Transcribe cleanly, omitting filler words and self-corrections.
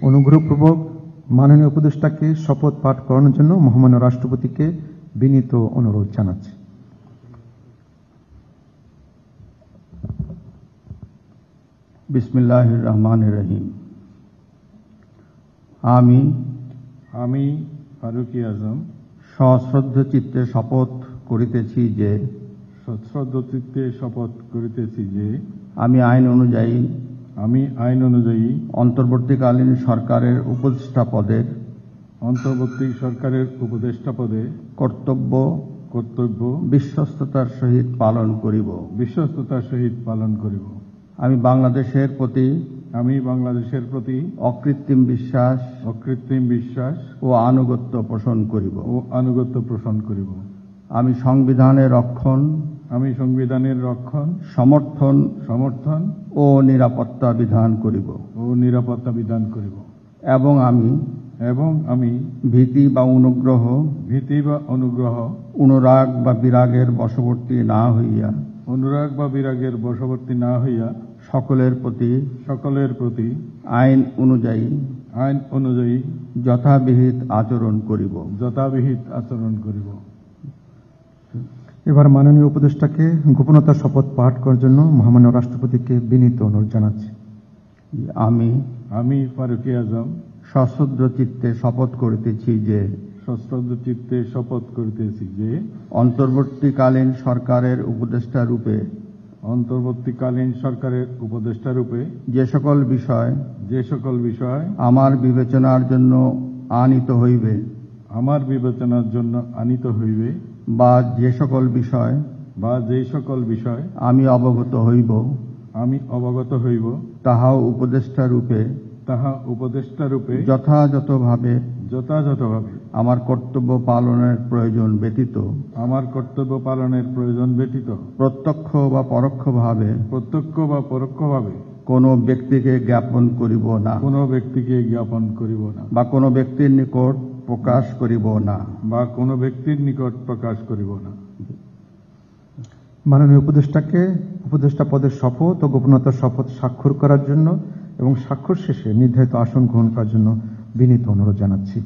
অনুগ্রহপূর্বক মাননীয় উপদেষ্টাকে শপথ পাঠ করানোর জন্য মহামান্য রাষ্ট্রপতিকে বিনীত অনুরোধ জানাচ্ছি। বিসমিল্লাহির রহমানির রহিম। আমি ফারুকী আজম সশ্রদ্ধ চিত্তে শপথ করিতেছি যে আমি আইন অনুযায়ী অন্তর্বর্তীকালীন সরকারের উপদেষ্টা পদে কর্তব্য বিশ্বস্ততার সহিত পালন করিব। আমি বাংলাদেশের প্রতি অকৃত্রিম বিশ্বাস ও আনুগত্য পোষণ করিব। আমি সংবিধানের রক্ষণ সমর্থন ও নিরাপত্তা বিধান করিব। এবং আমি ভীতি বা অনুগ্রহ অনুরাগ বা বিরাগের বশবর্তী না হইয়া সকলের প্রতি আইন অনুযায়ী যথাবিহিত আচরণ করিব। এবার মাননীয় উপদেষ্টাকে গোপনতার শপথ পাঠ করার জন্য মহামান্য রাষ্ট্রপতিকে বিনীত অনুরোধ জানাচ্ছি। আমি ফারুকী আজম সশ্রদ্ধ চিত্তে শপথ করিতেছি যে অন্তর্বর্তীকালীন সরকারের উপদেষ্টা রূপে যে সকল বিষয় আমার বিবেচনার জন্য আনিত হইবে বা যে সকল বিষয় আমি অবগত হইব তাহাও উপদেষ্টা রূপে যথাযথভাবে আমার কর্তব্য পালনের প্রয়োজন ব্যতীত প্রত্যক্ষ বা পরোক্ষভাবে কোনো ব্যক্তিকে জ্ঞাপন করিব না বা কোনো ব্যক্তির নিকট প্রকাশ করিব না। মাননীয় উপদেষ্টাকে উপদেষ্টা পদের শপথ ও গোপনতার শপথ স্বাক্ষর করার জন্য এবং স্বাক্ষর শেষে নির্ধারিত আসন গ্রহণ করার জন্য বিনীত অনুরোধ জানাচ্ছি।